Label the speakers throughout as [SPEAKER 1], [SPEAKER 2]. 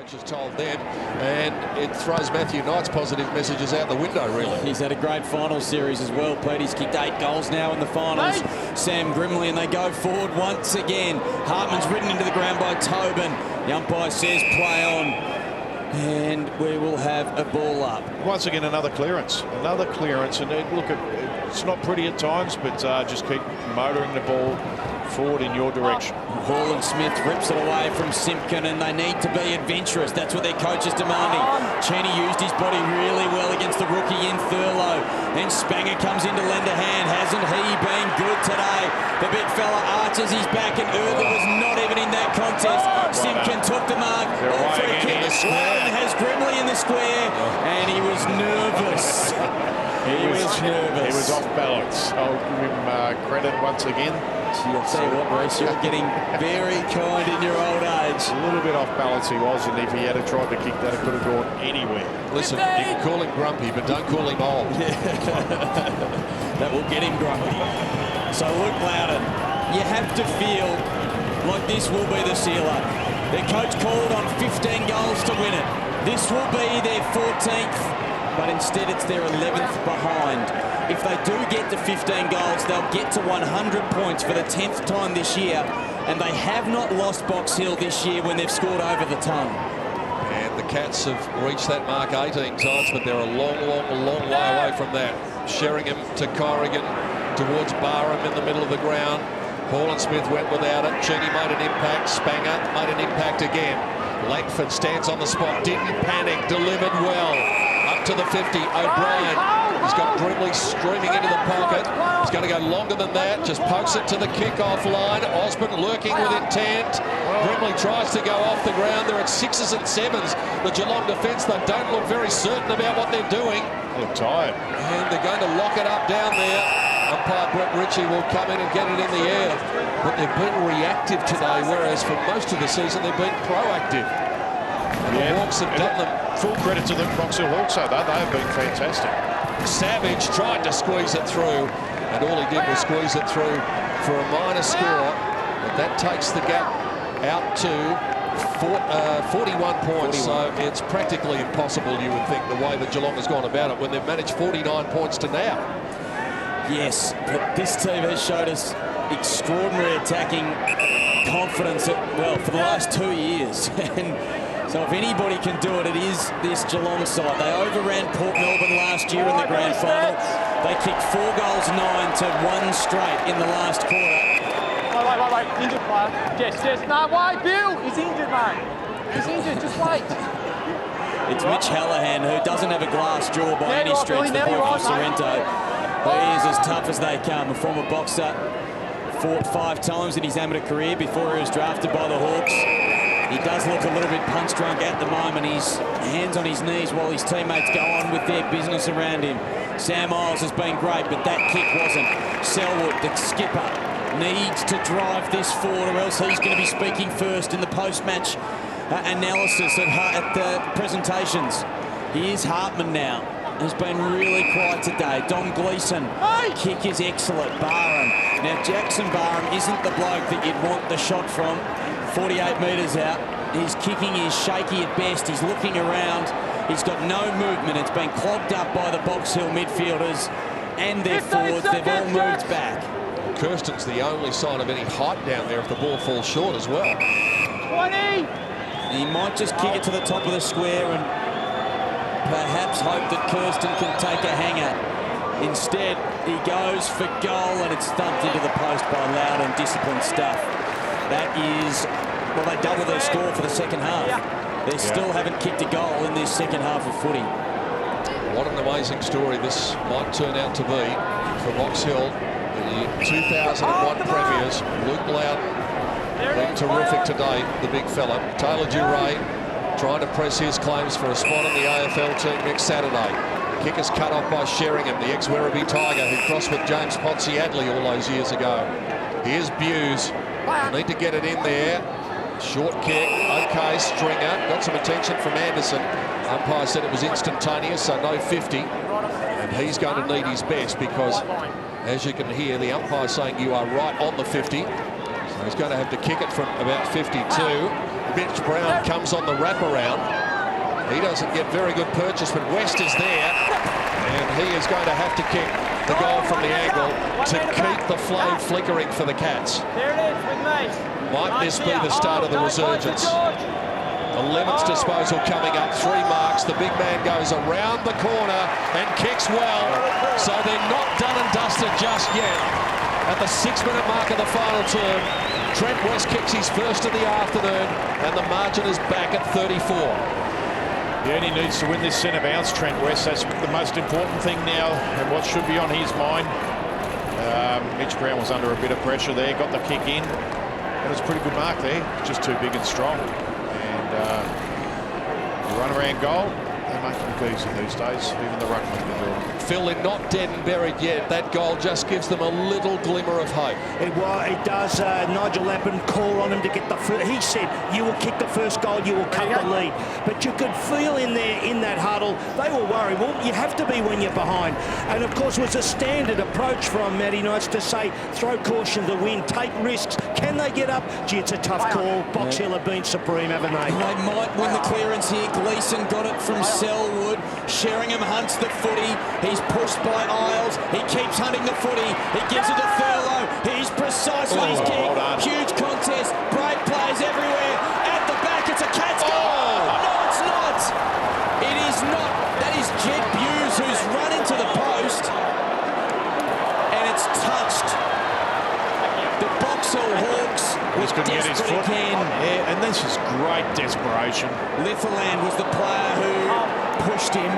[SPEAKER 1] coach has told them, and it throws Matthew Knight's positive messages out the window, really.
[SPEAKER 2] He's had a great final series as well, Pete. He's kicked 8 goals now in the finals. Sam Grimley, and they go forward once again. Hartman's ridden into the ground by Tobin. The umpire says play on, and we will have a ball up.
[SPEAKER 3] Once again, another clearance, and look, it's not pretty at times, but just keep motoring the ball forward in your direction.
[SPEAKER 2] Hall and Smith rips it away from Simpkin, and they need to be adventurous. That's what their coach is demanding. Cheney used his body really well against the rookie in Thurlow. Then Spanger comes in to lend a hand. Hasn't he been good today? The big fella arches his back, and Urther was not even in that contest. Simpkin took the mark. All free kick. Loudon has Grimley in the square, and he was nervous. He was nervous.
[SPEAKER 3] He was off balance. I'll give him credit once again.
[SPEAKER 2] I'll tell you what, Reece, you're getting very kind in your old age.
[SPEAKER 3] A little bit off balance he was, and if he had tried to kick that, it could have gone anywhere.
[SPEAKER 1] Listen, you can call him grumpy, but don't call him old.
[SPEAKER 2] That will get him grumpy. So Luke Loudon, you have to feel like this will be the sealer. Their coach called on 15 goals to win it. This will be their 14th, but instead it's their 11th behind. If they do get to 15 goals, they'll get to 100 points for the 10th time this year, and they have not lost Box Hill this year when they've scored over the ton.
[SPEAKER 1] And the Cats have reached that mark 18 times, but they're a long way away from that. Sheringham to Corrigan, towards Barham in the middle of the ground. Hall and Smith went without it. Cheney made an impact. Spanger made an impact again. Langford stands on the spot, didn't panic, delivered well. Up to the 50, O'Brien. He's got Grimley streaming into the pocket. He's going to go longer than that. Just pokes it to the kick-off line. Osborne lurking with intent. Grimley tries to go off the ground. They're at 6s and 7s. The Geelong defence, they don't look very certain about what they're doing.
[SPEAKER 3] Look tired.
[SPEAKER 1] And they're going to lock it up down there. Umpire Brett Ritchie will come in and get it in the air. But they've been reactive today, whereas for most of the season they've been proactive. And the Hawks have done them.
[SPEAKER 3] Full credit to the Box Hill Hawks, though. They have been fantastic.
[SPEAKER 1] Savage tried to squeeze it through, and all he did was squeeze it through for a minor score. But that takes the gap out to 41 points. So it's practically impossible, you would think, the way that Geelong has gone about it when they've managed 49 points to now.
[SPEAKER 2] Yes, but this team has showed us extraordinary attacking confidence for the last 2 years. And so if anybody can do it, it is this Geelong side. They overran Port Melbourne last year in the grand final. They kicked 4 goals 9 to 1 straight in the last quarter.
[SPEAKER 4] Wait, injured player. Yes, no, wait, Bill, he's injured, mate. He's injured, just wait.
[SPEAKER 2] It's Mitch Hallahan, who doesn't have a glass jaw by any stretch, the boy from Sorrento. He is as tough as they come. A former boxer, fought 5 times in his amateur career before he was drafted by the Hawks. He does look a little bit punch-drunk at the moment. He's hands on his knees while his teammates go on with their business around him. Sam Isles has been great, but that kick wasn't. Selwood, the skipper, needs to drive this forward, or else he's going to be speaking first in the post-match analysis at the presentations. Here's Hartman now. He's been really quiet today. Dom Gleeson, kick is excellent. Barham. Now, Jackson Barham isn't the bloke that you'd want the shot from. 48 metres out. His kicking is shaky at best. He's looking around. He's got no movement. It's been clogged up by the Box Hill midfielders and their forwards. They've all moved back.
[SPEAKER 1] Kirsten's the only sign of any height down there if the ball falls short as well.
[SPEAKER 4] 20!
[SPEAKER 2] He might just kick it to the top of the square and perhaps hope that Kirsten can take a hanger. Instead, he goes for goal, and it's thumped into the post by Loudon. Disciplined stuff. That is, well, they double their score for the second half. They still haven't kicked a goal in this second half of footy.
[SPEAKER 1] What an amazing story this might turn out to be for Box Hill. The 2001 premiers. Luke Loudon looked terrific today, the big fella. Taylor Duray trying to press his claims for a spot on the AFL team next Saturday. Kick is cut off by Sheringham, the ex-Werribee Tiger, who crossed with James Ponsiadley all those years ago. Here's Buse. They need to get it in there. Short kick, okay, Stringer. Got some attention from Anderson. Umpire said it was instantaneous, so no 50. And he's going to need his best because, as you can hear, the umpire saying you are right on the 50. So he's going to have to kick it from about 52. Mitch Brown comes on the wraparound. He doesn't get very good purchase, but West is there, and he is going to have to kick the goal from the angle to keep the flame flickering for the Cats.
[SPEAKER 4] There it is with me.
[SPEAKER 1] Might this be the start of the resurgence? 11th disposal coming up, 3 marks. The big man goes around the corner and kicks well, so they're not done and dusted just yet. At the 6-minute mark of the final term, Trent West kicks his first of the afternoon, and the margin is back at 34.
[SPEAKER 3] Yeah, and he needs to win this centre bounce, Trent West. That's the most important thing now, and what should be on his mind. Mitch Brown was under a bit of pressure there, got the kick in. That was a pretty good mark there, just too big and strong. And the run-around goal, they make them easy these days, even the ruckman can do it.
[SPEAKER 1] Phil, they're not dead and buried yet. That goal just gives them a little glimmer of hope.
[SPEAKER 5] It does. Nigel Lappin called on him to get the first. He said, you will kick the first goal, you will cut the lead. But you could feel in there, in that huddle, they were worried. Well, you have to be when you're behind. And of course, it was a standard approach from Matty Knights to say, throw caution to the wind, take risks. Can they get up? Gee, it's a tough call. Box Hill have been supreme, haven't they?
[SPEAKER 2] They might win the clearance here. Gleeson got it from Selwood. Sheringham hunts the footy. He's pushed by Isles. He keeps hunting the footy. He gives it to Thurlow. He's precisely his kick.
[SPEAKER 3] Well
[SPEAKER 2] Huge contest. Great plays everywhere. At the back, it's a Cats goal. No, it's not. It is not. That is Jed Hughes who's run into the post. And it's touched. The Box Hill Hawks was
[SPEAKER 3] Couldn't get his foot.
[SPEAKER 2] again.
[SPEAKER 3] Yeah, and this is great desperation.
[SPEAKER 2] Litherland was the player who pushed him.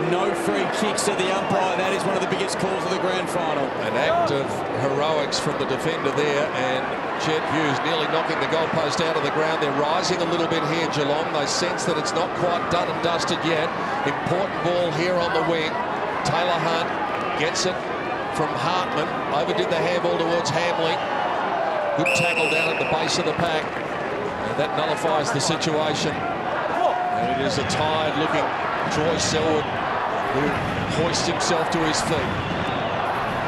[SPEAKER 2] No free kicks to the umpire. That is one of the biggest calls of the grand final.
[SPEAKER 1] An act of heroics from the defender there, and Jed Hughes nearly knocking the goalpost out of the ground. They're rising a little bit here, Geelong. They sense that it's not quite done and dusted yet. Important ball here on the wing. Taylor Hunt gets it from Hartman. Overdid the handball towards Hamley. Good tackle down at the base of the pack. And that nullifies the situation. And it is a tired-looking Troy Selwood who hoists himself to his feet.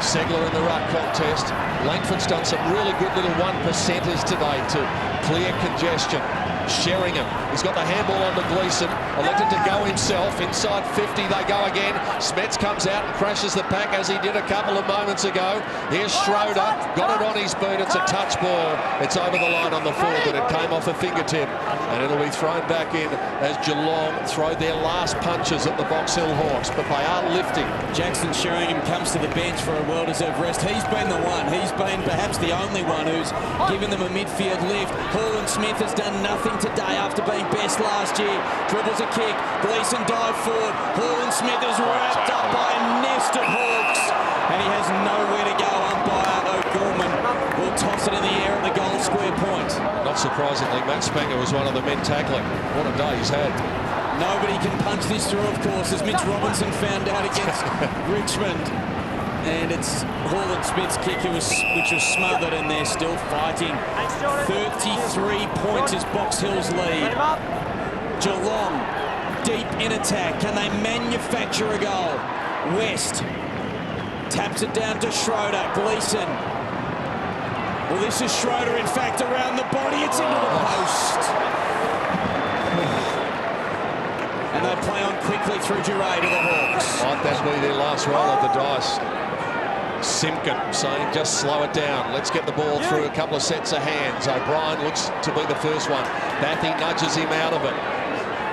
[SPEAKER 1] Segler in the ruck contest. Langford's done some really good little 1%ers today to clear congestion. Sheringham, he's got the handball on to Gleeson, elected to go himself. Inside 50 they go again. Smets comes out and crashes the pack as he did a couple of moments ago. Here's Schroeder, got it on his boot. It's a touch ball. It's over the line on the full, but it came off a fingertip, and it'll be thrown back in as Geelong throw their last punches at the Box Hill Hawks, but they are lifting.
[SPEAKER 2] Jackson Sheringham comes to the bench for a well-deserved rest. He's been the one. He's been perhaps the only one who's given them a midfield lift. Hall and Smith has done nothing today after being best last year. Dribbles a kick. Gleeson dive forward. Hall and Smith is wrapped up by a nest of Hawks, and he has nowhere to go. Umpire O'Gorman will toss it in the air at the goal square point.
[SPEAKER 1] Not surprisingly, Matt Spanger was one of the men tackling. What a day he's had.
[SPEAKER 2] Nobody can punch this through, of course, as Mitch Robinson found out against Richmond. And it's Hall and Smith's kick, which was smothered, and they're still fighting. 33 points is Box Hill's lead. Geelong deep in attack. Can they manufacture a goal? West taps it down to Schroeder. Gleeson. Well, this is Schroeder, in fact, around the body. It's into the post. And they play on quickly through Duray to the Hawks.
[SPEAKER 1] Might that be their last roll of the dice? Simpkin saying, just slow it down. Let's get the ball through a couple of sets of hands. O'Brien looks to be the first one. Bathy nudges him out of it.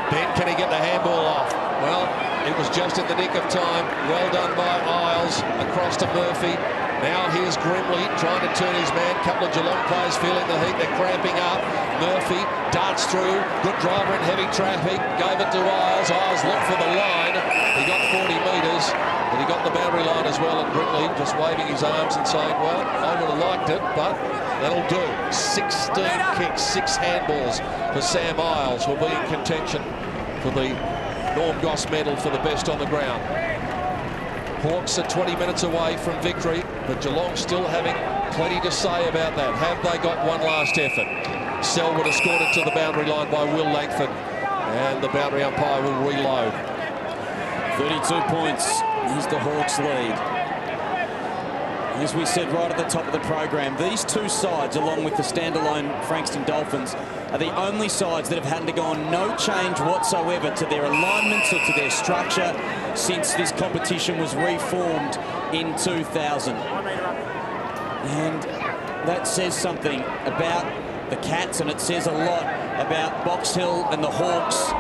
[SPEAKER 1] Ben, can he get the handball off? Well, it was just in the nick of time. Well done by Isles. Across to Murphy. Now here's Grimley trying to turn his man. Couple of Geelong players feeling the heat. They're cramping up. Murphy darts through. Good driver in heavy traffic. Gave it to Isles. Isles looked for the line. He got 40 metres, but he got the boundary line as well. And Grimley just waving his arms and saying, well, I would have liked it, but that'll do. 16 kicks, 6 handballs for Sam Isles. Will be in contention for the Norm Goss medal for the best on the ground. Hawks are 20 minutes away from victory, but Geelong still having plenty to say about that. Have they got one last effort? Selwood has scored it to the boundary line by Will Langford, and the boundary umpire will reload.
[SPEAKER 2] 32 points is the Hawks' lead. As we said right at the top of the program, these two sides, along with the standalone Frankston Dolphins, are the only sides that have had to go on no change whatsoever to their alignments or to their structure since this competition was reformed in 2000. And that says something about the Cats, and it says a lot about Box Hill and the Hawks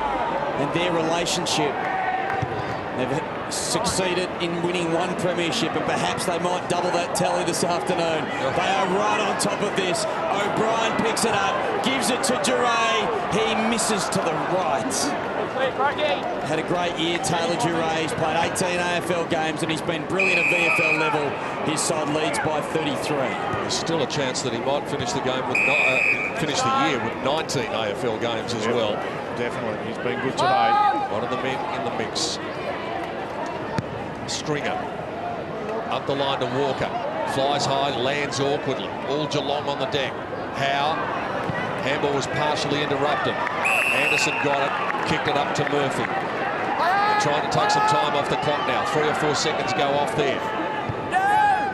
[SPEAKER 2] and their relationship. They've succeeded in winning one premiership, and perhaps they might double that tally this afternoon. They are right on top of this. O'Brien picks it up, gives it to Duray. He misses to the right. Had a great year, Taylor Duray. He's played 18 AFL games and he's been brilliant at VFL level. His side leads by 33.
[SPEAKER 1] There's still a chance that he might finish the game with finish the year with 19 AFL games as well.
[SPEAKER 3] Definitely, he's been good today.
[SPEAKER 1] One of the men in the mix. Stringer up the line to Walker, flies high, lands awkwardly. All Geelong on the deck. Howe, handball was partially interrupted. Anderson got it, kicked it up to Murphy. They're trying to take some time off the clock now. 3 or 4 seconds go off there.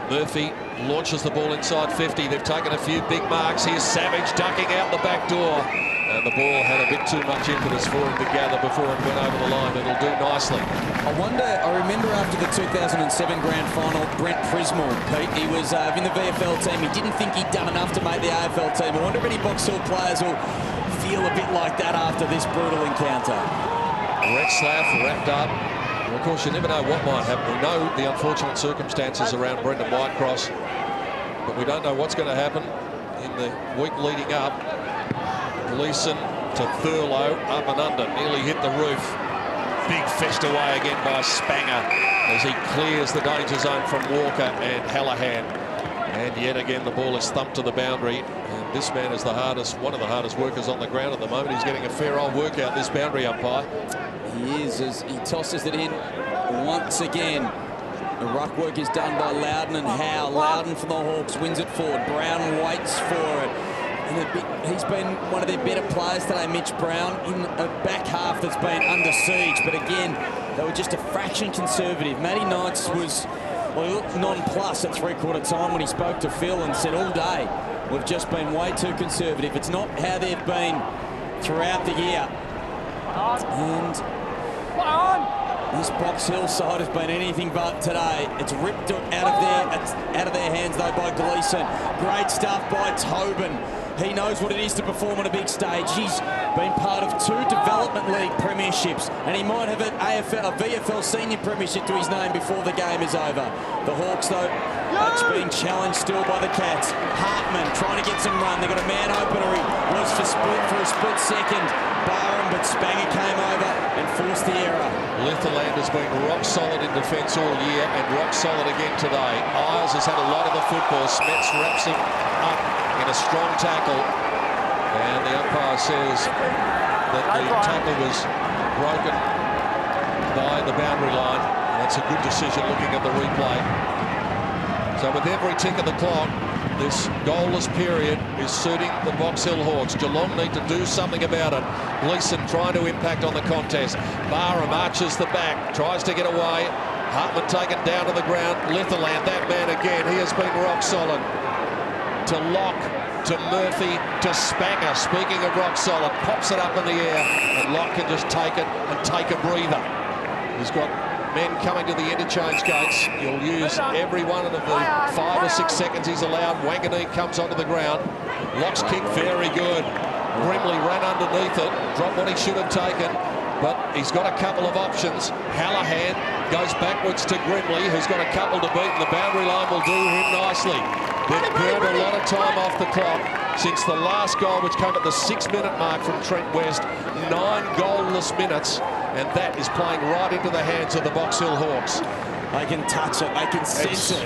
[SPEAKER 1] Murphy launches the ball inside 50. They've taken a few big marks. Here's Savage ducking out the back door. And the ball had a bit too much impetus for him to gather before it went over the line. It'll do nicely.
[SPEAKER 2] I remember after the 2007 grand final, Brent Prismal, Pete, he was in the VFL team. He didn't think he'd done enough to make the AFL team. I wonder if any Box Hill players will feel a bit like that after this brutal encounter.
[SPEAKER 1] Retzlaff wrapped up. And of course, you never know what might happen. We know the unfortunate circumstances around Brendan Whitecross, but we don't know what's going to happen in the week leading up. Gleeson to Thurlow, up and under, nearly hit the roof. Big fist away again by Spanger as he clears the danger zone from Walker and Hallahan. And yet again, the ball is thumped to the boundary. And this man is one of the hardest workers on the ground at the moment. He's getting a fair old workout, this boundary umpire.
[SPEAKER 2] He is, as he tosses it in once again. The ruck work is done by Loudon and Howe. Loudon from the Hawks wins it forward. Brown waits for it. And he's been one of their better players today, Mitch Brown, in a back half that's been under siege. But again, they were just a fraction conservative. Matty Knights was nonplussed at three-quarter time when he spoke to Phil and said all day, we've just been way too conservative. It's not how they've been throughout the year. And this Box Hill side has been anything but today. It's ripped out of their hands though by Gleeson. Great stuff by Tobin. He knows what it is to perform on a big stage. He's been part of 2 Development League premierships, and he might have a VFL senior premiership to his name before the game is over. The Hawks, though, it's being challenged still by the Cats. Hartman trying to get some run. They've got a man opener. He was for a split second. Barham, but Spanger came over and forced the error. Litherland has been rock solid in defence all year and rock solid again today. Isles has had a lot of the football. Smets wraps him up in a strong tackle, and the umpire says that the tackle was broken by the boundary line. That's a good decision looking at the replay. So with every tick of the clock, this goalless period is suiting the Box Hill Hawks. Geelong need to do something about it. Gleeson trying to impact on the contest. Barham arches the back, tries to get away. Hartman taken down to the ground. Litherland, that man again, he has been rock solid. To Locke, to Murphy, to Spanger. Speaking of rock solid, pops it up in the air, and Locke can just take it and take a breather. He's got men coming to the interchange gates. He'll use every one of the 5 or 6 seconds he's allowed. Wanganeen comes onto the ground. Locke's kick very good. Grimley ran underneath it, dropped what he should have taken, but he's got a couple of options. Hallahan goes backwards to Grimley, who's got a couple to beat, and the boundary line will do him nicely. They've burned a lot of time off the clock since the last goal, which came at the 6-minute mark from Trent West. 9 goalless minutes, and that is playing right into the hands of the Box Hill Hawks. They can touch it, they can sense it.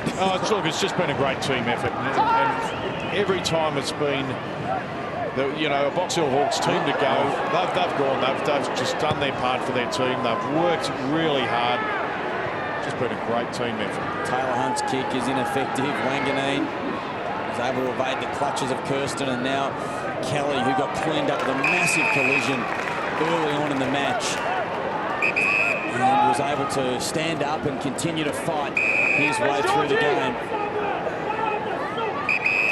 [SPEAKER 3] Look, it's just been a great team effort, and every time it's been a Box Hill Hawks team to go, they've just done their part for their team. They've worked really hard. Just been a great team effort.
[SPEAKER 2] Taylor Hunt's kick is ineffective. Wanganeen was able to evade the clutches of Kirsten, and now Kelly, who got cleaned up with a massive collision early on in the match, and was able to stand up and continue to fight his way through the game.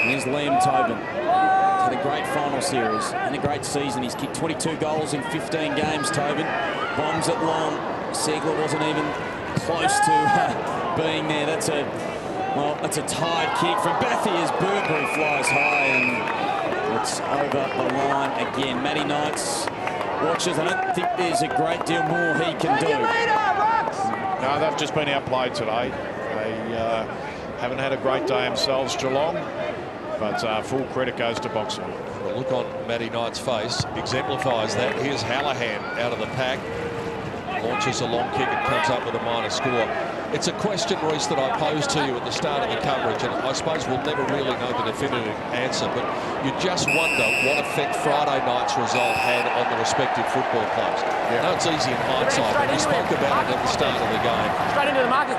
[SPEAKER 2] And here's Liam Tobin. Had a great final series and a great season. He's kicked 22 goals in 15 games, Tobin. Bombs it long. Segler wasn't even close to being there. That's a tied kick from Bathy as Burberry flies high, and it's over the line again. Matty Knights watches. I don't think there's a great deal more he can do.
[SPEAKER 3] No, they've just been outplayed today. They haven't had a great day themselves, Geelong, but full credit goes to Box Hill.
[SPEAKER 1] The look on Matty Knight's face exemplifies that. Here's Hallahan out of the pack. Launches a long kick and comes up with a minor score. It's a question, Reece, that I posed to you at the start of the coverage, and I suppose we'll never really know the definitive answer, but you just wonder what effect Friday night's result had on the respective football clubs. I know it's easy in hindsight, but we spoke about it at the start of the game.
[SPEAKER 4] Straight into the market.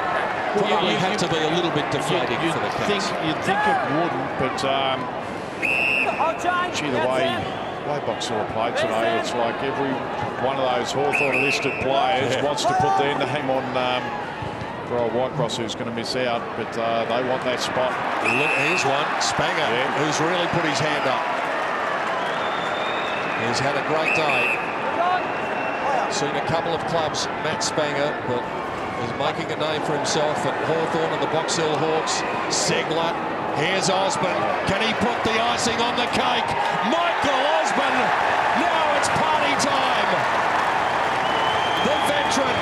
[SPEAKER 1] Probably had to be a little bit deflating for the Cats.
[SPEAKER 3] You'd think it wouldn't, but gee, the way Box Hill played today, it's like every one of those Hawthorn listed players wants to put their name on for old Whitecross, who's going to miss out, but they want that spot.
[SPEAKER 1] Here's one, Spanger, who's really put his hand up. He's had a great day. Seen a couple of clubs, Matt Spanger, but is making a name for himself at Hawthorn and the Box Hill Hawks. Segler, here's Osborne. Can he put the icing on the cake? Michael Osborne, now it's party time. The veteran,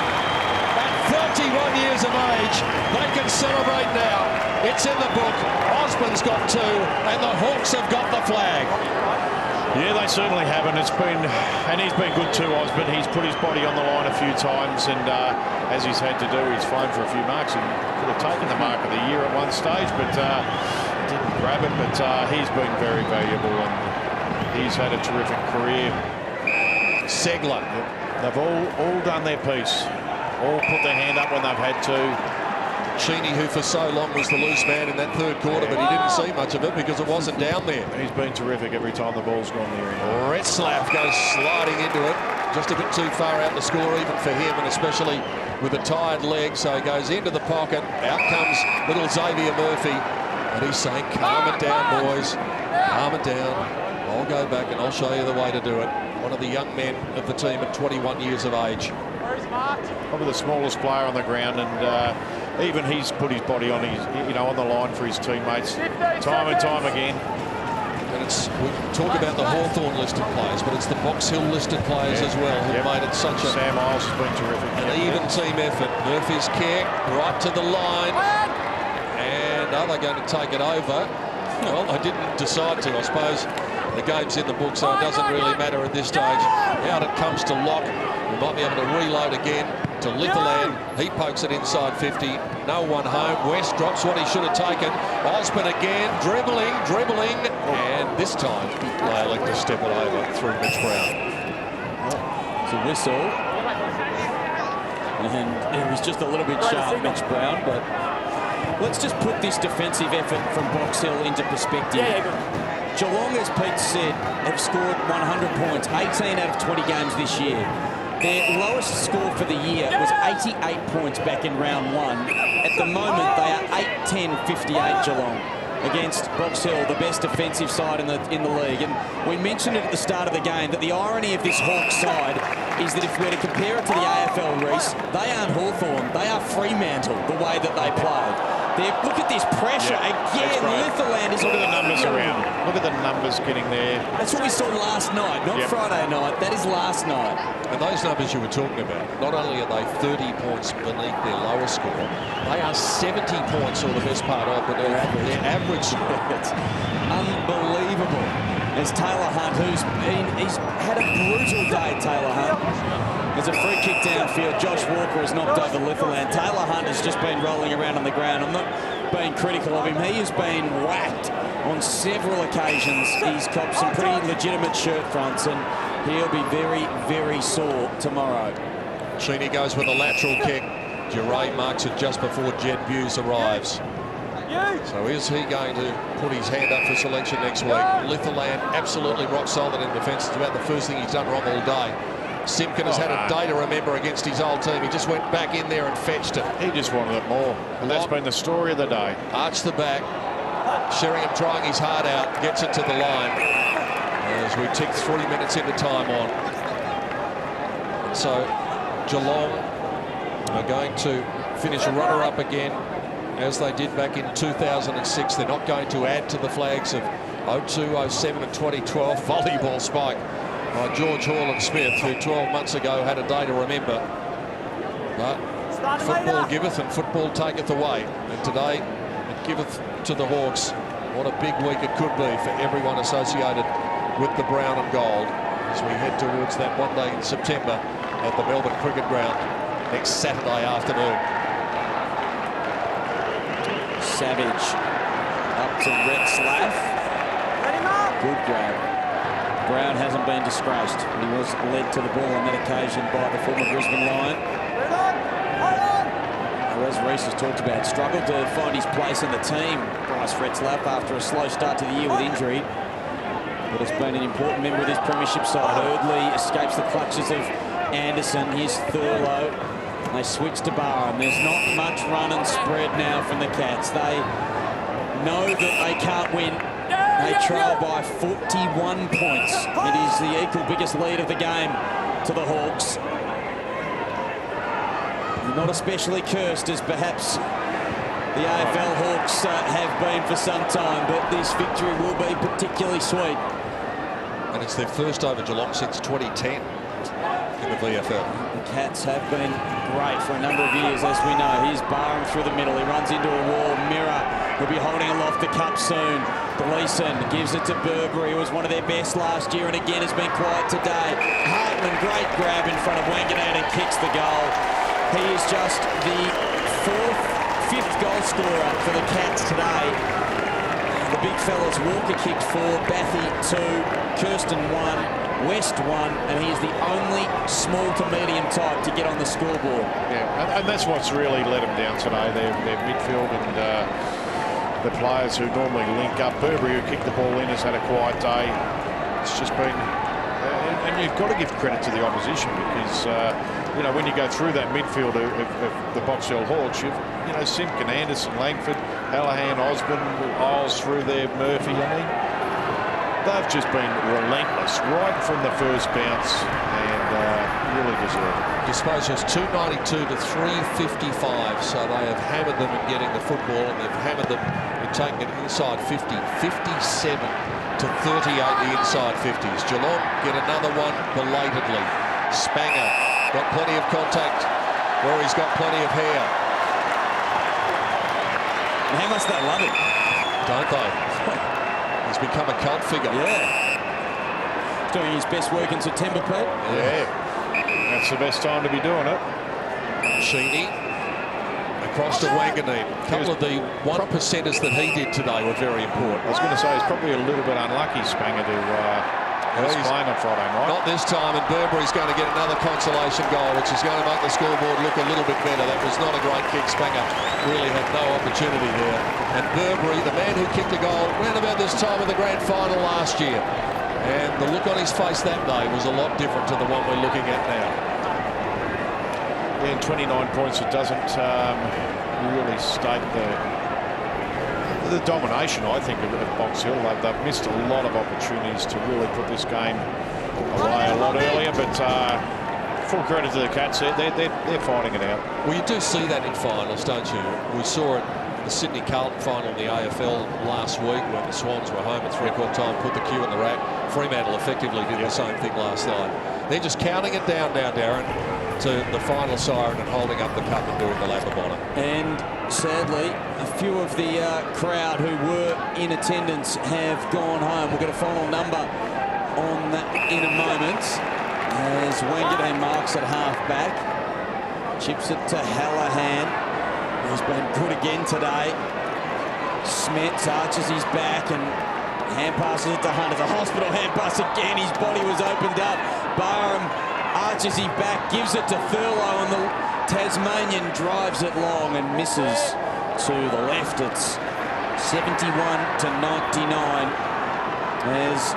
[SPEAKER 1] at 31 years of age, they can celebrate now. It's in the book. Osborne's got 2, and the Hawks have got the flag.
[SPEAKER 3] Yeah, they certainly haven't. And he's been good too, Osborne. He's put his body on the line a few times, and as he's had to do, he's flown for a few marks. He could have taken the mark of the year at one stage, but didn't grab it. But he's been very valuable, and he's had a terrific career.
[SPEAKER 1] Segler.
[SPEAKER 3] They've all done their piece. All put their hand up when they've had to.
[SPEAKER 1] Cheney, who for so long was the loose man in that third quarter, but he didn't see much of it because it wasn't down there.
[SPEAKER 3] He's been terrific every time the ball's gone there.
[SPEAKER 1] Retzlaff goes sliding into it, just a bit too far out the score even for him, and especially with a tired leg, so he goes into the pocket. Out comes little Xavier Murphy, and he's saying, calm it down, boys, calm it down. I'll go back and I'll show you the way to do it. One of the young men of the team at 21 years of age.
[SPEAKER 3] Probably the smallest player on the ground, and even he's put his body on on the line for his teammates time and time again.
[SPEAKER 1] And we talk about the Hawthorn listed players, but it's the Box Hill listed players as well who made it such a
[SPEAKER 3] Sam Miles has been terrific.
[SPEAKER 1] An even team effort. Murphy's kick right to the line, and are they going to take it over? Well, I didn't decide to. I suppose the game's in the book, so it doesn't really matter at this stage. Out it comes to Locke. We might be able to reload again to Litherland. He pokes it inside 50. No one home. West drops what he should have taken. Osborne again, dribbling, and this time they elect to step it over through Mitch Brown.
[SPEAKER 2] It's a whistle. And it was just a little bit sharp, Mitch Brown, but let's just put this defensive effort from Box Hill into perspective. Geelong, as Pete said, have scored 100 points, 18 out of 20 games this year. Their lowest score for the year was 88 points back in round 1. At the moment, they are 8-10-58 Geelong against Box Hill, the best defensive side in the league. And we mentioned it at the start of the game that the irony of this Hawks side is that if we're to compare it to the AFL, Reece, they aren't Hawthorn, they are Fremantle, the way that they play. Look at this pressure again. Litherland is.
[SPEAKER 3] Look at the numbers around. Look at the numbers getting there.
[SPEAKER 2] That's what we saw last night, not Friday night. That is last night.
[SPEAKER 1] And those numbers you were talking about, not only are they 30 points beneath their lowest score, they are 70 points, or the best part of their average score.
[SPEAKER 2] It's unbelievable. There's Taylor Hunt, he's had a brutal day, Taylor Hunt. There's a free kick downfield. Josh Walker has knocked over Litherland. Taylor Hunt has just been rolling around on the ground. I'm not being critical of him. He has been whacked on several occasions. He's copped some pretty legitimate shirt fronts, and he'll be very, very sore tomorrow.
[SPEAKER 1] Cheney goes with a lateral kick. Geray marks it just before Jed Buse arrives. So is he going to put his hand up for selection next week? Litherland absolutely rock solid in defence. It's about the first thing he's done wrong all day. Simpkin has had a day to remember against his old team. He just went back in there and fetched it.
[SPEAKER 3] He just wanted it more. And that's been the story of the day.
[SPEAKER 1] Arch the back. Sheringham trying his heart out, gets it to the line as we tick 3 minutes into time on. And so Geelong are going to finish runner-up again, as they did back in 2006. They're not going to add to the flags of 02, 07 and 2012 volleyball spike by George Hall and Smith, who 12 months ago had a day to remember. But football giveth and football taketh away, and today it giveth to the Hawks. What a big week it could be for everyone associated with the brown and gold as we head towards that one day in September at the Melbourne Cricket Ground next Saturday afternoon.
[SPEAKER 2] Savage up to Retzlaff. Good grab. Brown hasn't been disgraced. He was led to the ball on that occasion by the former Brisbane Lion, who, as Reece has talked about, struggled to find his place in the team. Bryce Retzlaff, after a slow start to the year with injury, but has been an important member of this premiership side. Eardley escapes the clutches of Anderson. Here's Thurlow. They switch to Barham. There's not much run and spread now from the Cats. They know that they can't win. They trail by 41 points. It is the equal biggest lead of the game to the Hawks. Not especially cursed as perhaps the AFL Hawks have been for some time, but this victory will be particularly sweet.
[SPEAKER 1] And it's their first over Geelong since 2010 in the VFL.
[SPEAKER 2] The Cats have been great for a number of years, as we know. Here's Barham through the middle. He runs into a wall. Mirror will be holding aloft the cup soon. Gleeson gives it to Burberry, who was one of their best last year and again has been quiet today. Hartman, great grab in front of Wanganeen and kicks the goal. He is just the fifth goal scorer for the Cats today. The big fellas, Walker kicked 4, Bathy 2, Kirsten 1, West 1, and he is the only small to medium type to get on the scoreboard.
[SPEAKER 3] Yeah, and that's what's really let them down today. Their midfield and the players who normally link up. Burberry, who kicked the ball in, has had a quiet day. It's just been... and you've got to give credit to the opposition because, you know, when you go through that midfield of the Box Hill Hawks, you know, Simpkin, Anderson, Langford, Hallahan, Osborne, Isles through there, Murphy. I mean, they've just been relentless right from the first bounce and really deserve it.
[SPEAKER 1] Disposals 292 to 355, so they have hammered them in getting the football, and they've hammered them in taking it inside 50, 57 to 38 the inside 50s. Geelong get another one belatedly. Spanger got plenty of contact where he's got plenty of hair.
[SPEAKER 2] And how much they love it,
[SPEAKER 1] don't they? He's become a cult figure.
[SPEAKER 2] Yeah. Doing his best work in September, Pete.
[SPEAKER 3] Yeah. That's the best time to be doing it.
[SPEAKER 1] Sheeny across to Wanganeen. A couple of the one-percenters that he did today were very important.
[SPEAKER 3] I was going to say, he's probably a little bit unlucky, Spanger, to miss playing on Friday night.
[SPEAKER 1] Not this time, and Burberry's going to get another consolation goal, which is going to make the scoreboard look a little bit better. That was not a great kick. Spanger really had no opportunity there. And Burberry, the man who kicked the goal round about this time of the grand final last year. And the look on his face that day was a lot different to the one we're looking at now.
[SPEAKER 3] Yeah, and 29 points, it doesn't really state the domination, I think, of Box Hill. They've missed a lot of opportunities to really put this game away a lot earlier, but full credit to the Cats. They're fighting it out.
[SPEAKER 1] Well, you do see that in finals, don't you? We saw it in the Sydney Carlton final in the AFL last week when the Swans were home at three-quarter time, put the cue in the rack. Fremantle effectively did the same thing last night. They're just counting it down now, Darren, to the final siren and holding up the cup and doing the lap of honour.
[SPEAKER 2] And sadly, a few of the crowd who were in attendance have gone home. We'll get a final number on that in a moment as Wanganeen marks at half-back. Chips it to Hallahan, who's been good again today. Smets arches his back and hand passes it to Hunter. The hospital hand pass again. His body was opened up. Barham arches his back, gives it to Thurlow, and the Tasmanian drives it long and misses to the left. It's 71 to 99 as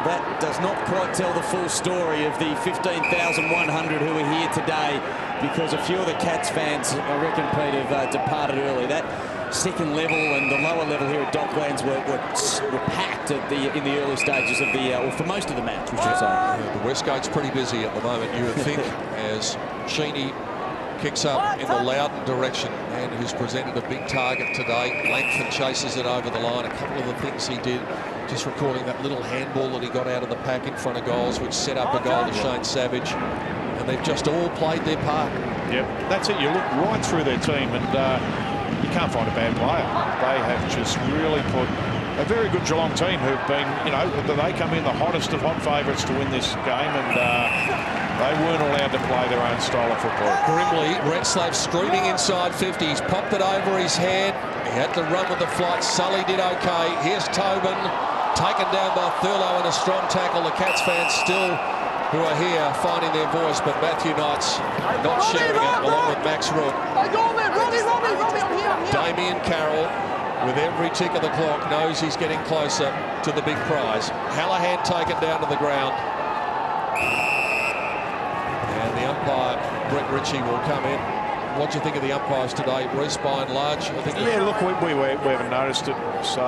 [SPEAKER 2] that does not quite tell the full story of the 15,100 who are here today, because a few of the Cats fans, I reckon, Pete, have departed early. That second level and the lower level here at Docklands were packed in the early stages of or for most of the match, we should say.
[SPEAKER 1] Yeah, the Westgate's pretty busy at the moment, you would think, as Sheeny kicks up in the Loudon direction, and who's presented a big target today. Langford chases it over the line. A couple of the things he did, just recording that little handball that he got out of the pack in front of goals, which set up a goal to Shane Savage. And they've just all played their part.
[SPEAKER 3] Yep, that's it. You look right through their team, and you can't find a bad player. They have just really put a very good Geelong team who've been, they come in the hottest of hot favourites to win this game, and they weren't allowed to play their own style of football.
[SPEAKER 1] Grimley, Retzlaff screaming inside 50. He's popped it over his head. He had to run with the flight. Sully did okay. Here's Tobin, taken down by Thurlow in a strong tackle. The Cats fans still who are here finding their voice, but Matthew Knight's not sharing it, along with Max Rook. Damien Carroll, with every tick of the clock, knows he's getting closer to the big prize. Hallahan taken down to the ground. And the umpire, Brett Ritchie, will come in. What do you think of the umpires today, Reece, by and large? I think
[SPEAKER 3] yeah, look, we haven't noticed it, so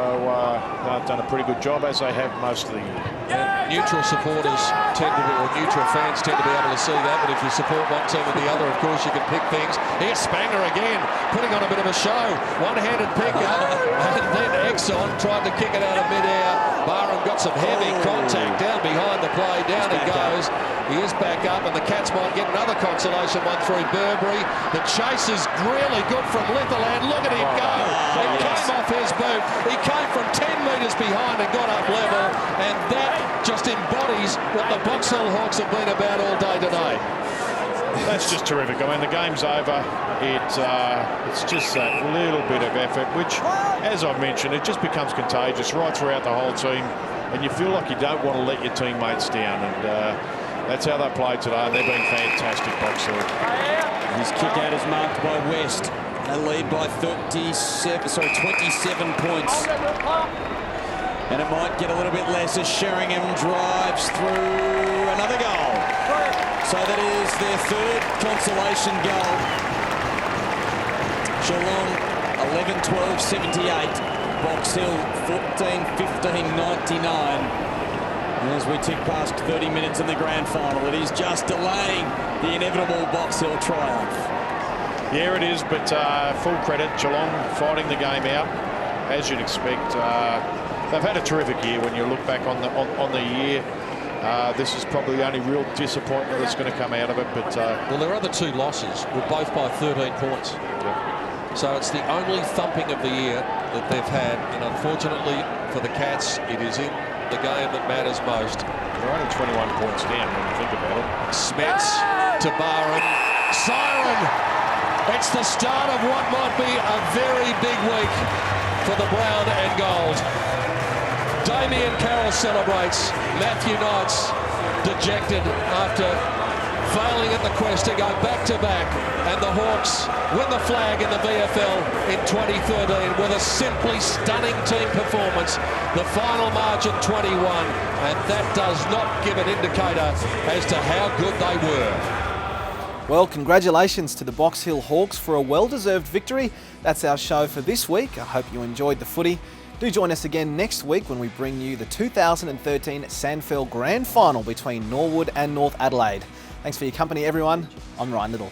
[SPEAKER 3] they've done a pretty good job, as they have most of the year.
[SPEAKER 1] And neutral supporters tend to be, or neutral fans tend to be able to see that, but if you support one team or the other, of course, you can pick things. Here's Spanger again, putting on a bit of a show. One-handed pick up, and then Exxon tried to kick it out of mid-air. Barham got some heavy contact down behind the play. Down he goes. He is back up, and the Cats might get another consolation one through Burberry. The chase is really good from Litherland. Look at him go. It came off his boot. He came from 10 metres behind and got up level, and that just embodies what the Box Hill Hawks have been about all day today.
[SPEAKER 3] That's just terrific. I mean, the game's over. It's just that little bit of effort, which, as I've mentioned, it just becomes contagious right throughout the whole team, and you feel like you don't want to let your teammates down, and that's how they played today, and they've been fantastic, Box Hill.
[SPEAKER 2] His kick out is marked by West. They lead by 27 points. And it might get a little bit less as Sheringham drives through another goal. So that is their third consolation goal. Geelong 11-12-78. Box Hill 14-15-99. And as we tick past 30 minutes in the grand final, it is just delaying the inevitable Box Hill triumph.
[SPEAKER 3] Yeah, it is, but full credit, Geelong fighting the game out, as you'd expect. They've had a terrific year when you look back on the year. This is probably the only real disappointment that's going to come out of it. But
[SPEAKER 1] well, their other two losses were both by 13 points.
[SPEAKER 3] Yeah.
[SPEAKER 1] So it's the only thumping of the year that they've had, and unfortunately for the Cats, it is in the game that matters most.
[SPEAKER 3] They're only 21 points down when you think about it.
[SPEAKER 1] Smets to Barham. Siren! It's the start of what might be a very big week for the brown and gold. Damien Carroll celebrates. Matthew Knight's dejected after failing at the quest to go back-to-back. And the Hawks win the flag in the VFL in 2013 with a simply stunning team performance. The final margin 21, and that does not give an indicator as to how good they were.
[SPEAKER 6] Well, congratulations to the Box Hill Hawks for a well-deserved victory. That's our show for this week. I hope you enjoyed the footy. Do join us again next week when we bring you the 2013 Sandfell Grand Final between Norwood and North Adelaide. Thanks for your company, everyone. I'm Ryan Little.